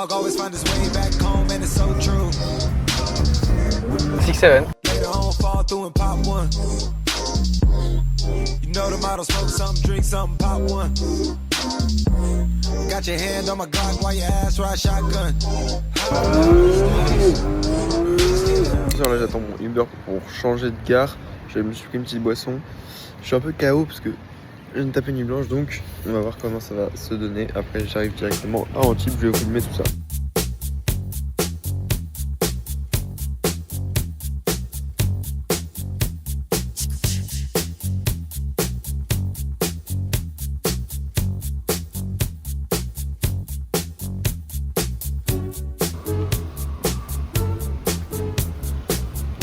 dog always find his way back home, and it's so true. 6-7. Later on, fall through and pop one. You know the motto, smoke something, drink something, pop one. Got your hand on my Glock while your ass ride shotgun. Là j'attends mon Uber pour changer de gare. Je me suis pris une petite boisson. Je suis un peu KO parce que je viens de taper nuit blanche, donc on va voir comment ça va se donner. Après j'arrive directement à Antibes, je vais vous filmer tout ça.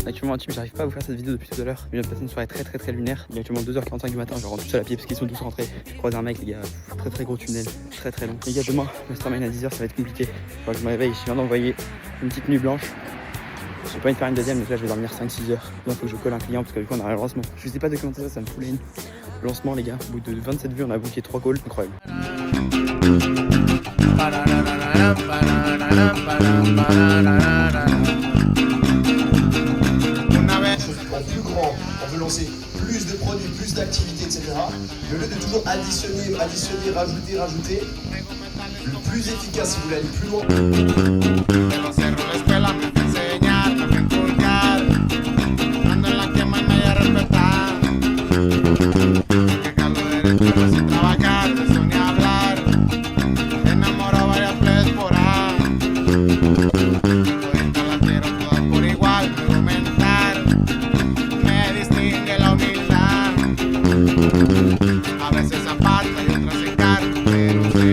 Actuellement Antibes, j'arrive pas à vous faire cette vidéo depuis tout à l'heure. Je viens de passer une soirée très lunaire. Il est actuellement 2h45 du matin, je rentre tout seul à pied parce qu'ils sont tous rentrés. Je croise un mec les gars, très gros tunnel, très long. Les gars, demain, mastermind à 10h, ça va être compliqué. Faut que je me réveille, je viens d'envoyer une petite nuit blanche. J'ai pas envie de faire une deuxième, donc là je vais dormir 5-6 heures. Là faut que je colle un client parce que du coup on a un lancement. Je sais pas de commenter ça, ça me fout les haines. Lancement les gars, au bout de 27 vues on a booké 3 calls, incroyable. Plus grand, on veut lancer plus de produits, plus d'activités, etc. Mais au lieu de toujours additionner, rajouter, le plus efficace si vous voulez aller plus loin.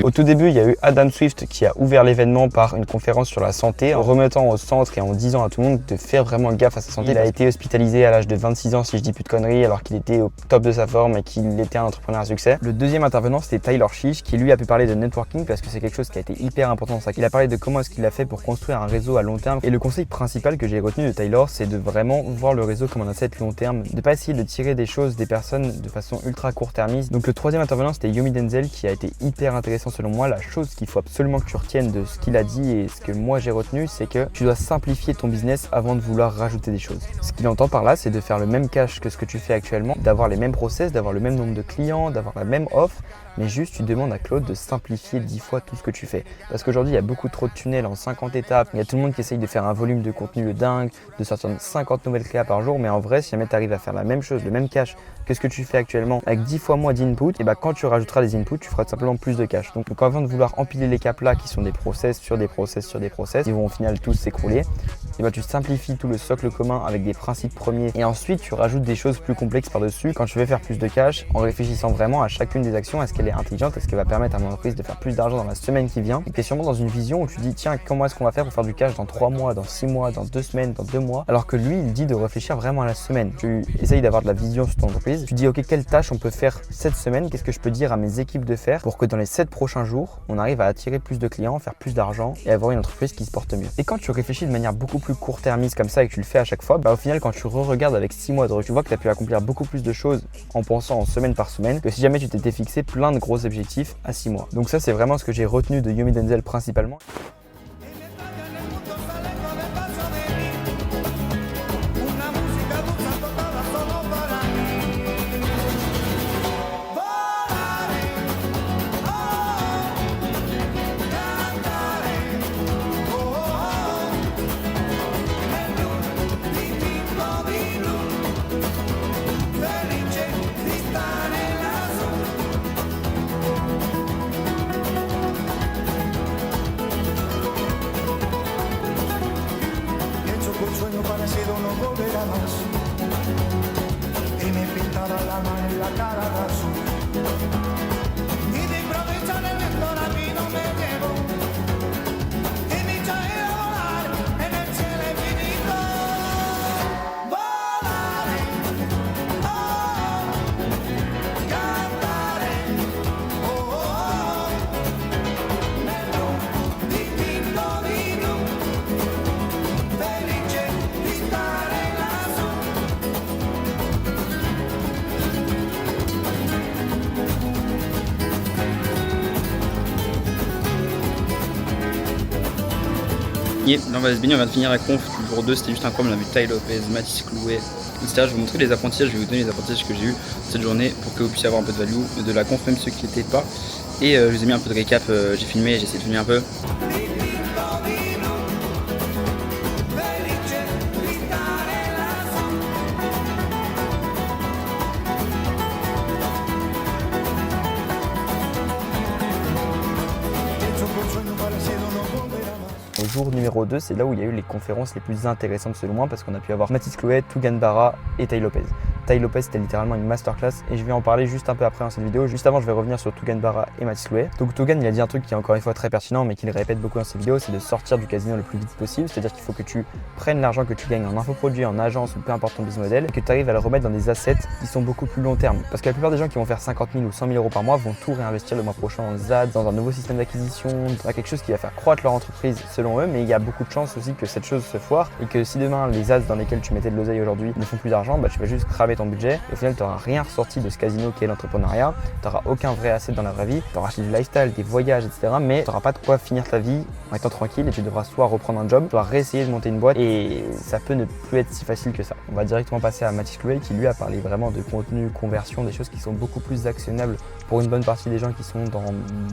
Au tout début, il y a eu Adam Swift qui a ouvert l'événement par une conférence sur la santé, en remettant au centre et en disant à tout le monde de faire vraiment gaffe à sa santé. Il a été hospitalisé à l'âge de 26 ans, si je dis plus de conneries, alors qu'il était au top de sa forme et qu'il était un entrepreneur à succès. Le deuxième intervenant, c'était Tyler Chiche, qui lui a pu parler de networking parce que c'est quelque chose qui a été hyper important dans ça. Il a parlé de comment est-ce qu'il a fait pour construire un réseau à long terme. Et le conseil principal que j'ai retenu de Tyler, c'est de vraiment voir le réseau comme un asset long terme, de pas essayer de tirer des choses des personnes de façon ultra court-termiste. Donc le troisième intervenant, c'était Yomi Denzel, qui a été hyper intéressant selon moi. La chose qu'il faut absolument que tu retiennes de ce qu'il a dit et ce que moi j'ai retenu, c'est que tu dois simplifier ton business avant de vouloir rajouter des choses. Ce qu'il entend par là, c'est de faire le même cash que ce que tu fais actuellement, d'avoir les mêmes process, d'avoir le même nombre de clients, d'avoir la même offre, mais juste tu demandes à Claude de simplifier 10 fois tout ce que tu fais. Parce qu'aujourd'hui, il y a beaucoup trop de tunnels en 50 étapes, il y a tout le monde qui essaye de faire un volume de contenu de dingue, de sortir 50 nouvelles créas par jour, mais en vrai, si jamais tu arrives à faire la même chose, le même cash que ce que tu fais actuellement, avec 10 fois moins d'input, et bah quand tu rajouteras les inputs, tu feras tout simplement plus de cash. Donc avant de vouloir empiler les caps là, qui sont des process sur des process sur des process, ils vont au final tous s'écrouler, et bah tu simplifies tout le socle commun avec des principes premiers, et ensuite tu rajoutes des choses plus complexes par-dessus quand tu veux faire plus de cash, en réfléchissant vraiment à chacune des actions. Est-ce qu'elle est intelligente? Est-ce qu'elle va permettre à mon entreprise de faire plus d'argent dans la semaine qui vient? Et tu es sûrement dans une vision où tu dis tiens, comment est-ce qu'on va faire pour faire du cash dans 3 mois, dans 6 mois, dans 2 semaines, dans 2 mois, alors que lui il dit de réfléchir vraiment à la semaine. Tu essayes d'avoir de la vision sur ton entreprise, tu dis ok, quelle tâche on peut faire cette semaine, qu'est-ce que je peux dire à mes équipes de faire pour que dans les 7 prochains jours on arrive à attirer plus de clients, faire plus d'argent et avoir une entreprise qui se porte mieux. Et quand tu réfléchis de manière beaucoup plus court-termiste comme ça et que tu le fais à chaque fois, bah au final quand tu re-regardes avec 6 mois de recul, tu vois que tu as pu accomplir beaucoup plus de choses en pensant en semaine par semaine que si jamais tu t'étais fixé plein de gros objectifs à 6 mois. Donc ça c'est vraiment ce que j'ai retenu de Yomi Denzel principalement. baigner. Là on va se baigner, on vient de finir la conf du jour 2, c'était juste incroyable, on a vu Tai Lopez, Mathis Clouet, etc. Je vais vous montrer les apprentissages, je vais vous donner les apprentissages que j'ai eu cette journée pour que vous puissiez avoir un peu de value de la conf, même ceux qui n'étaient pas. Et je vous ai mis un peu de récap, j'ai filmé, j'ai essayé de filmer un peu. Au jour numéro 2, c'est là où il y a eu les conférences les plus intéressantes selon moi parce qu'on a pu avoir Mathis Clouet, Tougan Barra et Tai Lopez. Tai Lopez c'était littéralement une masterclass et je vais en parler juste un peu après dans cette vidéo. Juste avant je vais revenir sur Tougan Barra et Mathis Clouet. Donc Tougan il a dit un truc qui est encore une fois très pertinent mais qu'il répète beaucoup dans ses vidéos, c'est de sortir du casino le plus vite possible. C'est-à-dire qu'il faut que tu prennes l'argent que tu gagnes en infoproduit, en agence ou peu importe ton business model et que tu arrives à le remettre dans des assets qui sont beaucoup plus long terme. Parce que la plupart des gens qui vont faire 50 000 ou 100 000 euros par mois vont tout réinvestir le mois prochain en ZAD, dans un nouveau système d'acquisition, dans quelque chose qui va faire croître leur entreprise selon eux, mais il y a beaucoup de chances aussi que cette chose se foire et que si demain les as dans lesquels tu mettais de l'oseille aujourd'hui ne font plus d'argent, bah tu vas juste cramer ton budget et au final tu n'auras rien ressorti de ce casino qu'est l'entrepreneuriat, tu n'auras aucun vrai asset dans la vraie vie, tu auras acheté du lifestyle, des voyages, etc. mais tu n'auras pas de quoi finir ta vie en étant tranquille et tu devras soit reprendre un job, soit réessayer de monter une boîte et ça peut ne plus être si facile que ça. On va directement passer à Mathis Clouet qui lui a parlé vraiment de contenu, conversion, des choses qui sont beaucoup plus actionnables pour une bonne partie des gens qui sont dans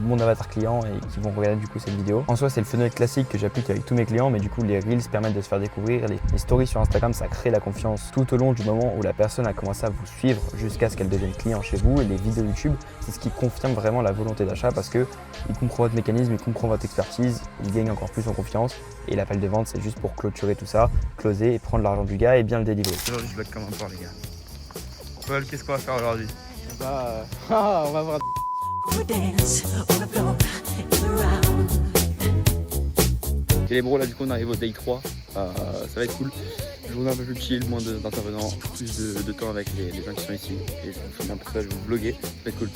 mon avatar client et qui vont regarder du coup cette vidéo. En soi c'est le funnel classique que j'applique avec tous mes clients mais du coup les reels permettent de se faire découvrir, les stories sur Instagram ça crée la confiance tout au long du moment où la personne a commencé à vous suivre jusqu'à ce qu'elle devienne client chez vous et les vidéos YouTube c'est ce qui confirme vraiment la volonté d'achat parce que il comprend votre mécanisme, il comprend votre expertise, il gagne encore plus en confiance et l'appel de vente c'est juste pour clôturer tout ça, closer et prendre l'argent du gars et bien le délivrer. Aujourd'hui je bloque comme un porc les gars. Paul, qu'est-ce qu'on va faire aujourd'hui? On va voir. Ok les bros, là du coup on arrive au day 3, ça va être cool. Journée un peu plus chill, moins d'intervenants, plus de temps avec les gens qui sont ici. Et je vous filme un peu ça, je vais vous vlogger, ça va être cool.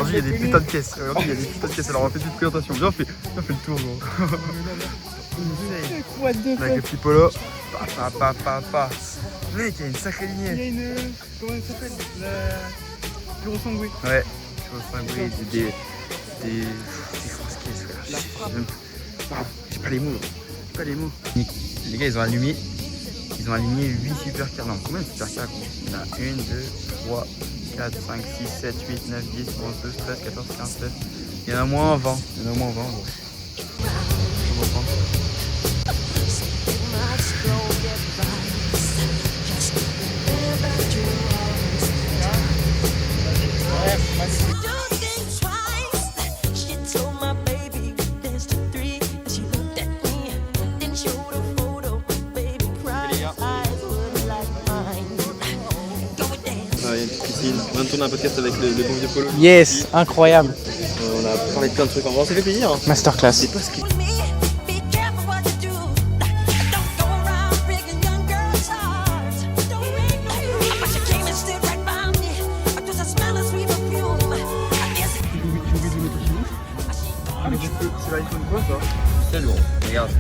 Il y a des putains de caisses. Regardez, il y a des putains de caisses. Alors on va faire une petite présentation. Viens, on fait le tour, gros. Avec le petit polo. Pa. Mec, il y a une sacrée lignée. Il y a une. Comment elle s'appelle? La. Bureau Sangué. Ouais, bureau sangué, des grosses caisses, frère. J'ai pas les mots. J'ai pas les mots. Les gars, ils ont aligné 8 supercars. Non, combien de supercars, gros? Il y en a 1, 2, 3, 4, 5, 6, 7, 8, 9, 10, 11, 12, 13, 14, 15, 16. Il y en a moins 20. Il y en a moins 20, gros. Il y a une petite piscine, on vient de tourner un podcast avec le bon vieux Polo. Yes, incroyable. On a parlé de plein de trucs en vrai, ça fait plaisir. Hein. Masterclass. C'est pas ce qui... C'est l'iPhone quoi ça? C'est lourd. Regarde,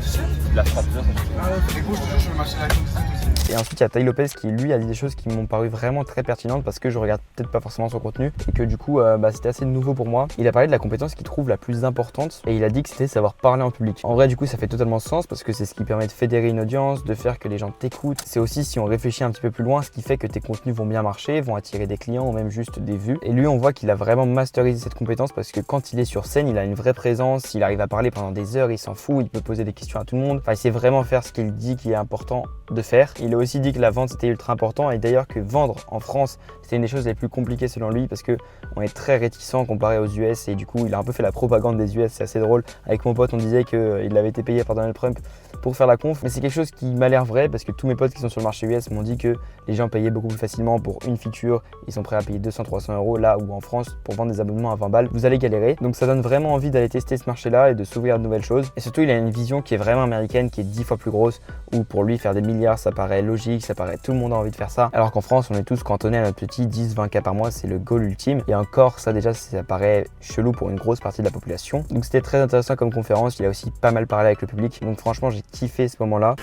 la frappe bien. Ah ouais, c'est gros, je te jure, je vais marcher l'iPhone 5 aussi. Et ensuite il y a Tai Lopez qui lui a dit des choses qui m'ont paru vraiment très pertinentes parce que je regarde peut-être pas forcément son contenu et que du coup c'était assez nouveau pour moi. Il a parlé de la compétence qu'il trouve la plus importante et il a dit que c'était savoir parler en public. En vrai du coup ça fait totalement sens parce que c'est ce qui permet de fédérer une audience, de faire que les gens t'écoutent. C'est aussi si on réfléchit un petit peu plus loin ce qui fait que tes contenus vont bien marcher, vont attirer des clients ou même juste des vues. Et lui on voit qu'il a vraiment masterisé cette compétence parce que quand il est sur scène il a une vraie présence, il arrive à parler pendant des heures, il s'en fout, il peut poser des questions à tout le monde. Enfin il sait vraiment faire ce qu'il dit qui est important de faire. Il a aussi dit que la vente c'était ultra important et d'ailleurs que vendre en France c'était une des choses les plus compliquées selon lui parce que on est très réticent comparé aux US et du coup il a un peu fait la propagande des US, c'est assez drôle. Avec mon pote on disait qu'il avait été payé par Donald Trump pour faire la conf, mais c'est quelque chose qui m'a l'air vrai parce que tous mes potes qui sont sur le marché US m'ont dit que les gens payaient beaucoup plus facilement pour une feature, ils sont prêts à payer 200-300 euros, là où en France, pour vendre des abonnements à 20 balles, vous allez galérer. Donc ça donne vraiment envie d'aller tester ce marché-là et de s'ouvrir à de nouvelles choses. Et surtout, il a une vision qui est vraiment américaine, qui est 10 fois plus grosse, où pour lui, faire des milliards, ça paraît logique, ça paraît tout le monde a envie de faire ça. Alors qu'en France, on est tous cantonnés à notre petit 10-20K par mois, c'est le goal ultime. Et encore, ça déjà, ça paraît chelou pour une grosse partie de la population. Donc c'était très intéressant comme conférence, il a aussi pas mal parlé avec le public. Donc franchement, j'ai kiffé ce moment-là.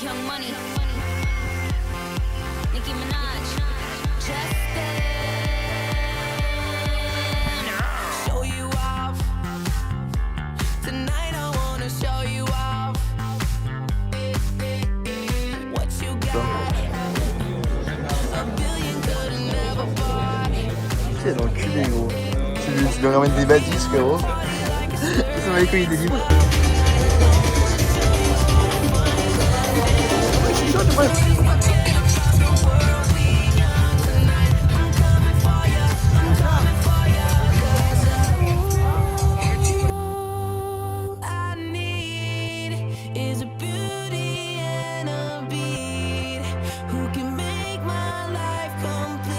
Young Money, Nicki Minaj, Justin. Show you off. Tonight I wanna show you off. What you got? A billion couldn't never buy. C'est l'enculé gros. Tu lui ramènes des bâtisses frérot. Ça va les couilles des livres. I need is a beauty and a beat who can make my life complete.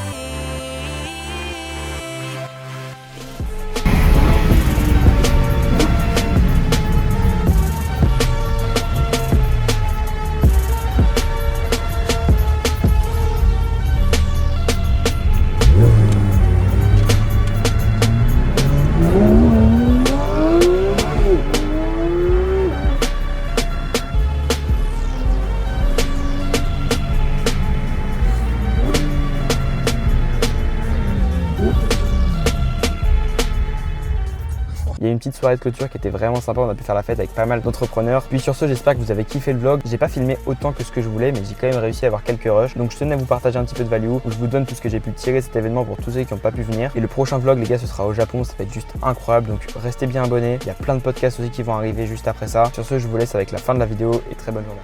Il y a une petite soirée de clôture qui était vraiment sympa, on a pu faire la fête avec pas mal d'entrepreneurs. Puis sur ce, j'espère que vous avez kiffé le vlog. J'ai pas filmé autant que ce que je voulais, mais j'ai quand même réussi à avoir quelques rushs. Donc je tenais à vous partager un petit peu de value, où je vous donne tout ce que j'ai pu tirer de cet événement pour tous ceux qui n'ont pas pu venir. Et le prochain vlog, les gars, ce sera au Japon, ça va être juste incroyable. Donc restez bien abonnés. Il y a plein de podcasts aussi qui vont arriver juste après ça. Sur ce, je vous laisse avec la fin de la vidéo et très bonne journée.